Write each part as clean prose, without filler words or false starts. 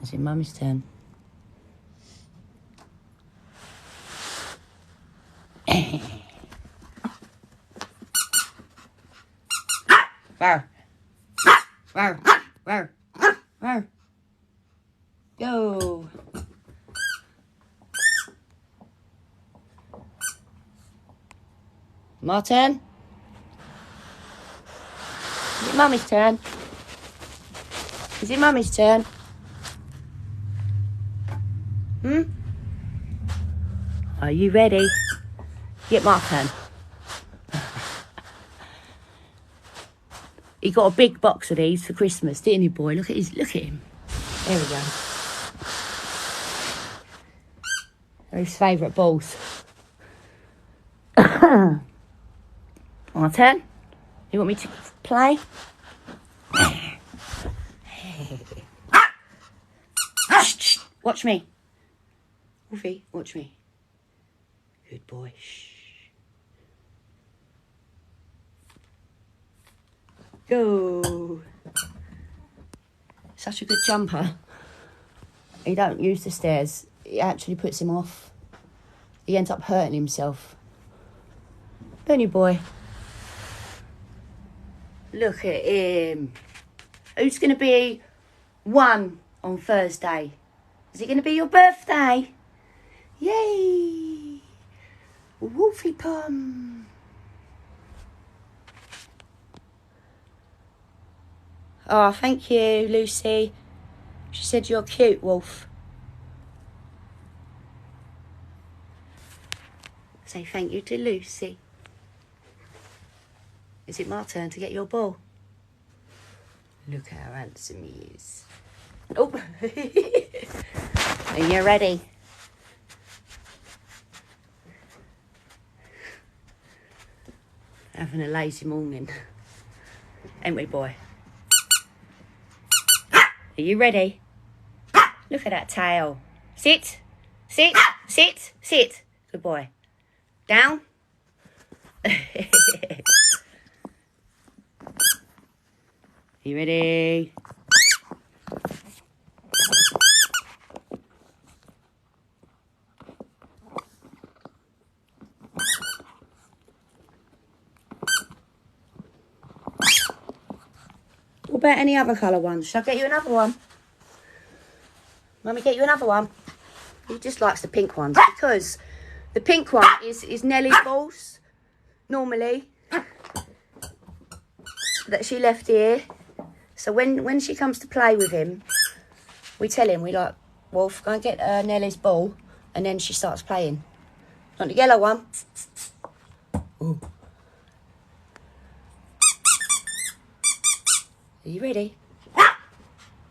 Is it Mummy's turn? Rawr. Rawr. Rawr. Rawr. Go. Martin? Is it Mummy's turn? Is it Mummy's turn? Are you ready? Get my turn. He got a big box of these for Christmas, didn't he, boy? Look at him. There we go. They're his favourite balls. My turn. You want me to play? Shh. Watch me. Wolfie, watch me. Good boy. Shh. Go. Such a good jumper. He don't use the stairs. It actually puts him off. He ends up hurting himself. Don't you, boy? Look at him. Who's going to be 1 on Thursday? Is it going to be your birthday? Yay! Wolfie Pum. Oh, thank you, Lucy. She said you're cute, Wolf. Say thank you to Lucy. Is it my turn to get your ball? Look how handsome he is. Oh! Are you ready? Having a lazy morning. Ain't we, boy? Are you ready? Look at that tail. Sit. Sit. Sit. Sit. Good boy. Down. You ready? What about any other colour ones? Shall I get you another one? Mummy, get you another one? He just likes the pink ones because the pink one is Nellie's balls, normally, that she left here. So when she comes to play with him, we tell him, we like, Wolf, go and get Nellie's ball, and then she starts playing. Not the yellow one. Ooh. Are you ready?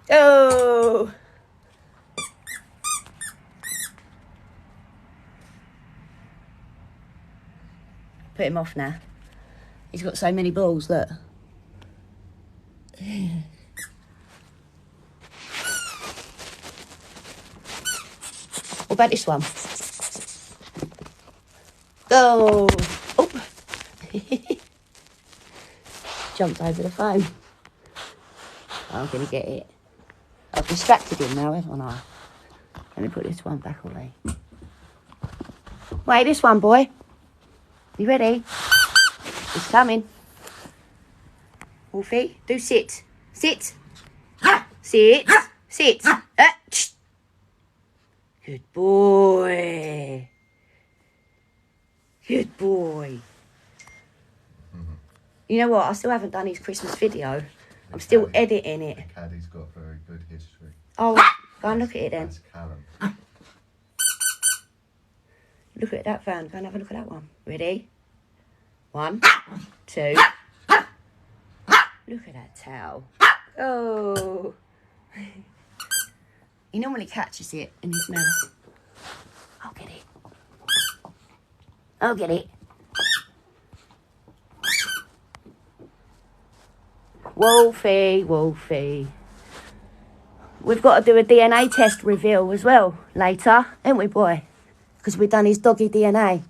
Go! Put him off now. He's got so many balls, look. What about this one? Go! Oh! Jumped over the phone. I'm going to get it. I've distracted him now, haven't I? Let me put this one back away. Wait, this one, boy. You ready? It's coming. Wolfie, do sit. Sit. Sit. Sit. Good boy. Good boy. You know what? I still haven't done his Christmas video. I'm still editing it. The caddy's got very good history. Oh, go and look at it then. That's Callum. Look at that van. Go and have a look at that one. Ready? 1, 2. Look at that towel. Oh. He normally catches it in his mouth. I'll get it. I'll get it. Wolfie, Wolfie. We've got to do a DNA test reveal as well later, ain't we, boy? Because we've done his doggy DNA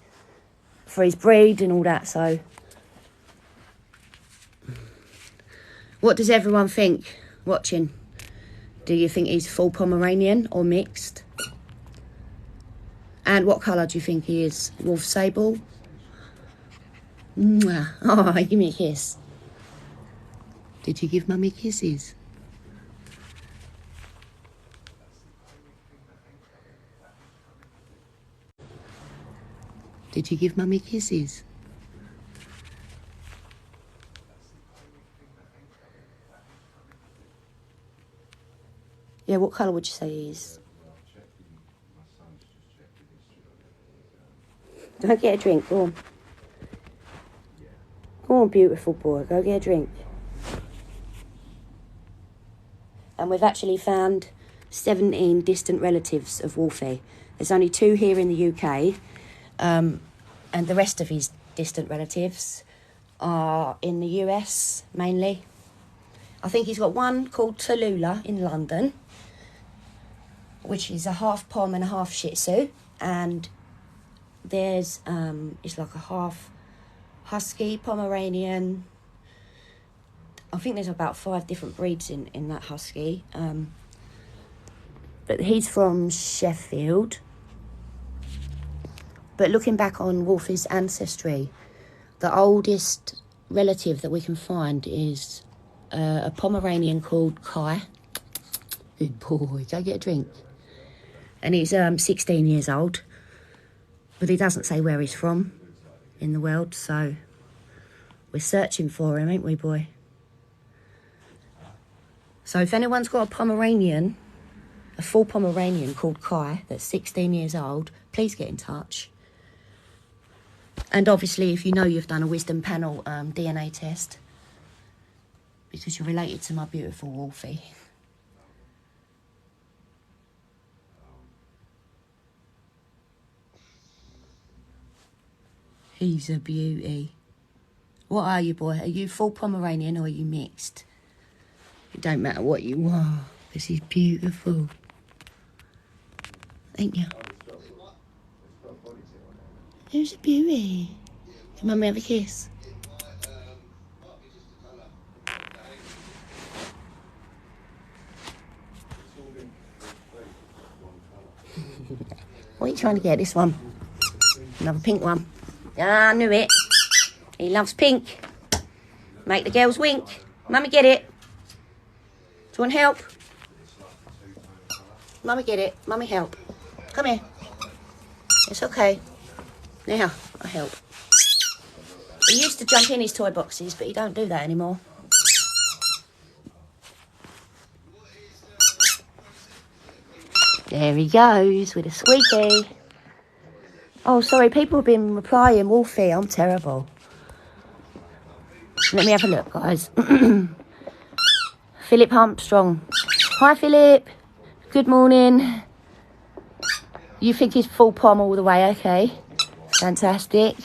for his breed and all that, so. What does everyone think watching? Do you think he's full Pomeranian or mixed? And what colour do you think he is? Wolf Sable? Mwah. Oh, give me a kiss. Did you give Mummy kisses? Did you give Mummy kisses? Yeah, what colour would you say he is? Go get a drink, go on. Go on, beautiful boy, go get a drink. And we've actually found 17 distant relatives of Wolfie. There's only 2 here in the UK, and the rest of his distant relatives are in the US, mainly. I think he's got one called Tallulah in London, which is a half Pom and a half Shih Tzu, and there's, it's like a half Husky, Pomeranian. I think there's about 5 different breeds in that Husky. But he's from Sheffield. But looking back on Wolfie's ancestry, the oldest relative that we can find is a Pomeranian called Kai. Good boy, go get a drink. And he's 16 years old. But he doesn't say where he's from in the world, so we're searching for him, ain't we, boy? So if anyone's got a Pomeranian, a full Pomeranian called Kai, that's 16 years old, please get in touch. And obviously, if you know you've done a Wisdom Panel DNA test, because you're related to my beautiful Wolfie. He's a beauty. What are you, boy? Are you full Pomeranian or are you mixed? It don't matter what you are, because he's beautiful. Ain't you? Who's a beauty? Can Mummy have a kiss? What are you trying to get? This one? Another pink one. Ah, I knew it. He loves pink. Make the girls wink. Mummy, get it. Do you want help? Mummy, get it. Mummy, help. Come here. It's okay. Now, I help. He used to jump in his toy boxes, but he don't do that anymore. There he goes with a squeaky. Oh, sorry, people have been replying, Wolfie, I'm terrible. Let me have a look, guys. Philip Armstrong. Hi, Philip. Good morning. You think he's full Pom all the way, okay. Fantastic.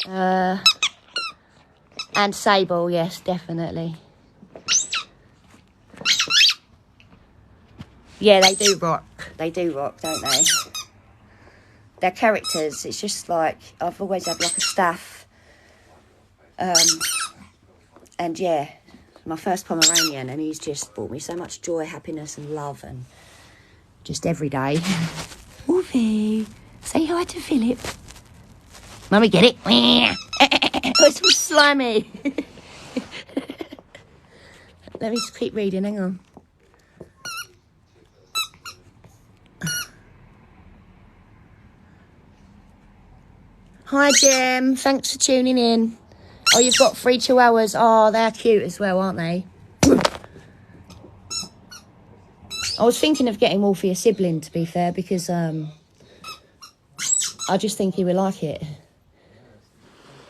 And Sable, yes, definitely. Yeah, they do rock. They do rock, don't they? Their characters, it's just like, I've always had like a staff. And yeah, my first Pomeranian, and he's just brought me so much joy, happiness and love, and just every day. Wolfie, say hi to Philip. Mummy, get it? Oh, it's all slimy. Let me just keep reading, hang on. Hi, Jem. Thanks for tuning in. Oh, you've got 3 chihuahuas. Oh, they're cute as well, aren't they? I was thinking of getting Wolfie a sibling, to be fair, because I just think he would like it.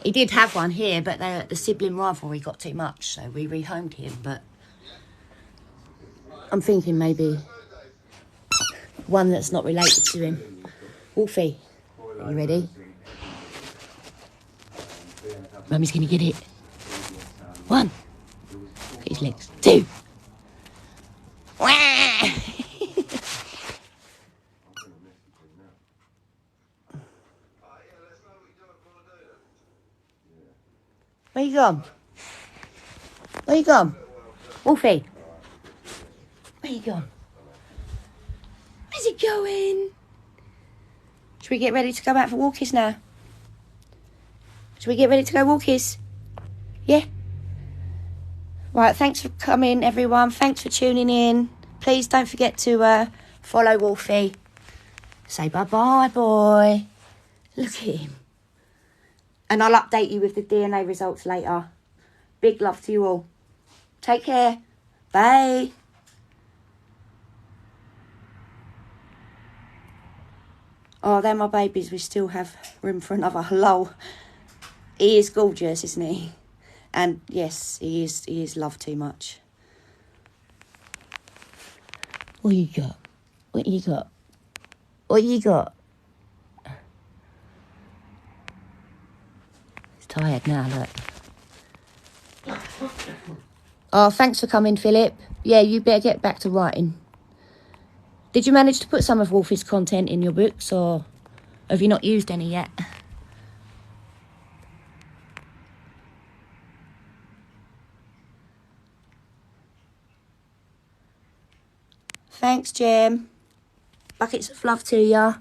He did have one here, but the sibling rivalry got too much, so we rehomed him. But I'm thinking maybe one that's not related to him. Wolfie, are you ready? Mummy's gonna get it. 1. Get his legs. 2. Where you gone? Where you gone? Wolfie. Where you gone? Where's he going? Should we get ready to go out for walkies now? Should we get ready to go walkies? Yeah? Right, thanks for coming, everyone. Thanks for tuning in. Please don't forget to follow Wolfie. Say bye-bye, boy. Look at him. And I'll update you with the DNA results later. Big love to you all. Take care. Bye. Oh, they're my babies. We still have room for another. Hello. He is gorgeous, isn't he? And yes, he is loved too much. What you got? What you got? What you got? He's tired now, look. Oh, thanks for coming, Philip. Yeah, you better get back to writing. Did you manage to put some of Wolfie's content in your books, or have you not used any yet? Thanks, Jim. Buckets of love to ya.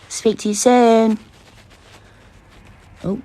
Speak to you soon. Oh.